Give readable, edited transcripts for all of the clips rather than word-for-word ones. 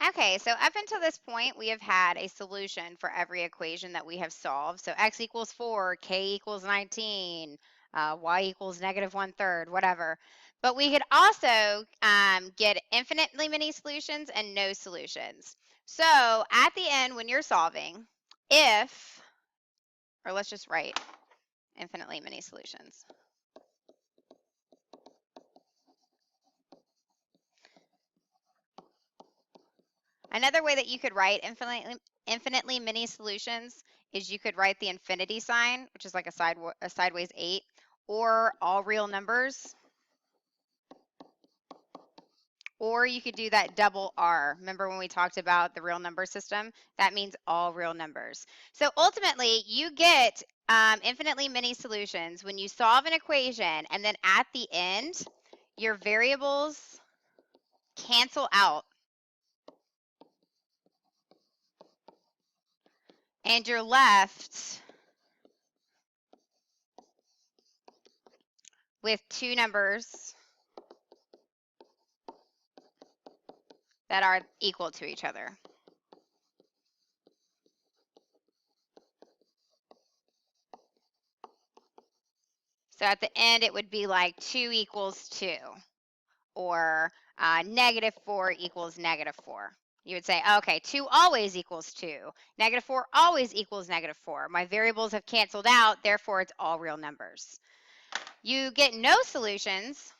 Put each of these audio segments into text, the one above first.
Okay, so up until this point, we have had a solution for every equation that we have solved. So x equals 4, k equals 19, y equals negative 1/3, whatever. But we could also get infinitely many solutions and no solutions. So at the end, when you're solving, if, or let's just write infinitely many solutions. Another way that you could write infinitely many solutions is you could write the infinity sign, which is like a sideways 8, or all real numbers, or you could do that double R. Remember when we talked about the real number system? That means all real numbers. So ultimately, you get infinitely many solutions when you solve an equation, and then at the end, your variables cancel out, and you're left with two numbers that are equal to each other. So at the end, it would be like 2 equals 2, or -4 equals -4. You would say, okay, 2 always equals 2. -4 always equals -4. My variables have canceled out, therefore it's all real numbers. You get no solutions,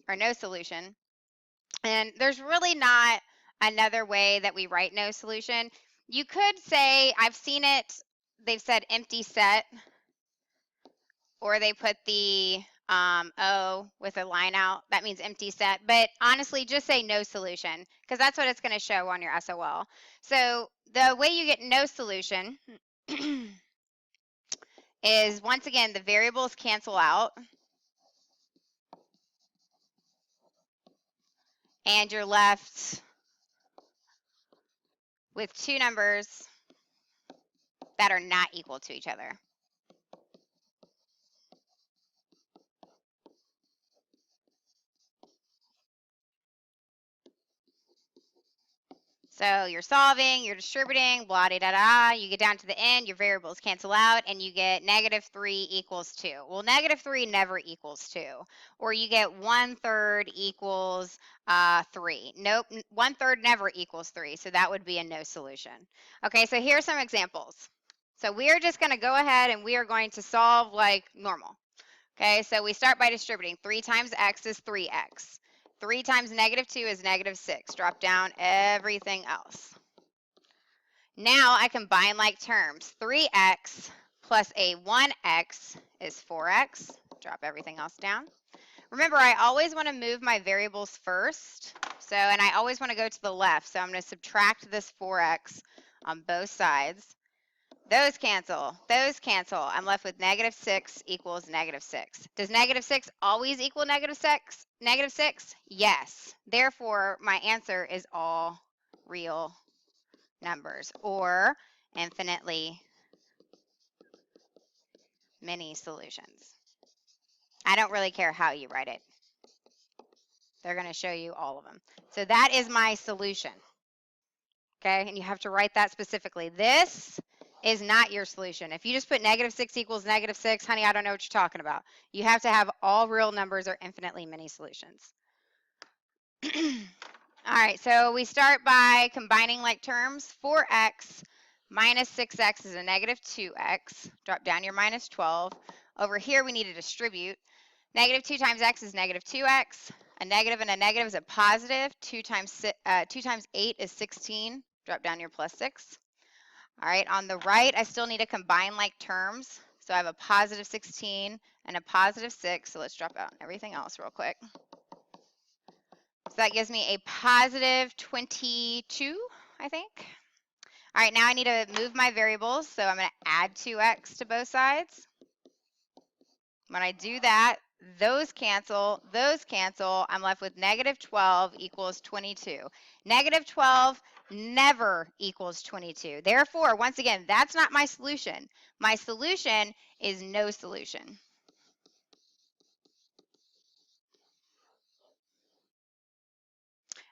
or no solution, and there's really not another way that we write no solution. You could say, I've seen it, they've said empty set, or they put the O with a line out. That means empty set. But honestly, just say no solution, because that's what it's going to show on your SOL. So the way you get no solution is, once again, the variables cancel out, and you're left with two numbers that are not equal to each other. So you're solving, you're distributing, blah, da, da, da. You get down to the end, your variables cancel out, and you get -3 equals 2. Well, -3 never equals 2. Or you get 1/3 equals 3. Nope, 1/3 never equals 3. So that would be a no solution. Okay, so here's some examples. So we are just going to go ahead and we are going to solve like normal. Okay, so we start by distributing. 3 times x is 3x. 3 times -2 is -6. Drop down everything else. Now I combine like terms. 3x plus a 1x is 4x. Drop everything else down. Remember, I always want to move my variables first. So, and I always want to go to the left. So I'm going to subtract this 4x on both sides. Those cancel. Those cancel. I'm left with -6 equals -6. Does -6 always equal -6? -6? Yes. Therefore, my answer is all real numbers, or infinitely many solutions. I don't really care how you write it. They're going to show you all of them. So that is my solution. Okay, and you have to write that specifically. This is not your solution. If you just put -6 equals -6, honey, I don't know what you're talking about. You have to have all real numbers or infinitely many solutions. All right, so we start by combining like terms. 4x minus 6x is a -2x. Drop down your -12. Over here, we need to distribute. -2 times x is -2x. A negative and a negative is a positive. 2 times 8 is 16. Drop down your +6. All right, on the right, I still need to combine like terms. So I have a +16 and a +6. So let's drop out everything else real quick. So that gives me a +22, I think. All right, now I need to move my variables. So I'm going to add 2x to both sides. When I do that, those cancel, those cancel. I'm left with -12 equals 22. -12 never equals 22. Therefore, once again, that's not my solution. My solution is no solution.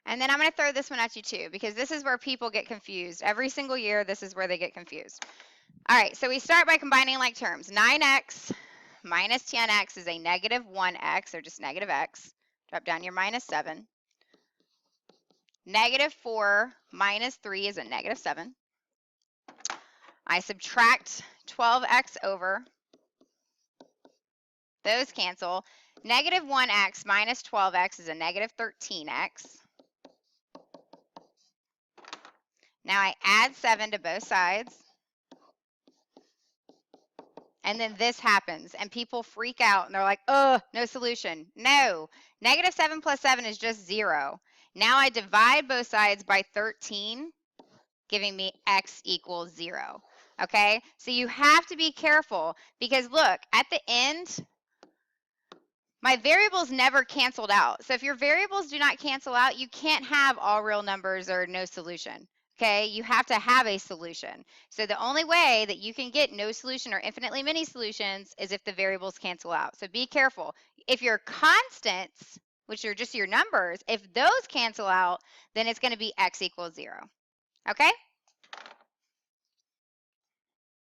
And then I'm going to throw this one at you too, because this is where people get confused. Every single year, this is where they get confused. All right, so we start by combining like terms. 9x minus 10x is a negative 1x, or just negative x. Drop down your minus 7. Negative 4 minus 3 is a negative 7. I subtract 12x over. Those cancel. Negative 1x minus 12x is a negative 13x. Now I add 7 to both sides. And then this happens, and people freak out, and they're like, oh, no solution. No, negative 7 plus 7 is just 0. Now I divide both sides by 13, giving me x equals 0. Okay, so you have to be careful, because look, at the end, my variables never canceled out. So if your variables do not cancel out, you can't have all real numbers or no solution. Okay, you have to have a solution. So the only way that you can get no solution or infinitely many solutions is if the variables cancel out. So be careful. If your constants, which are just your numbers, if those cancel out, then it's going to be x equals 0. Okay?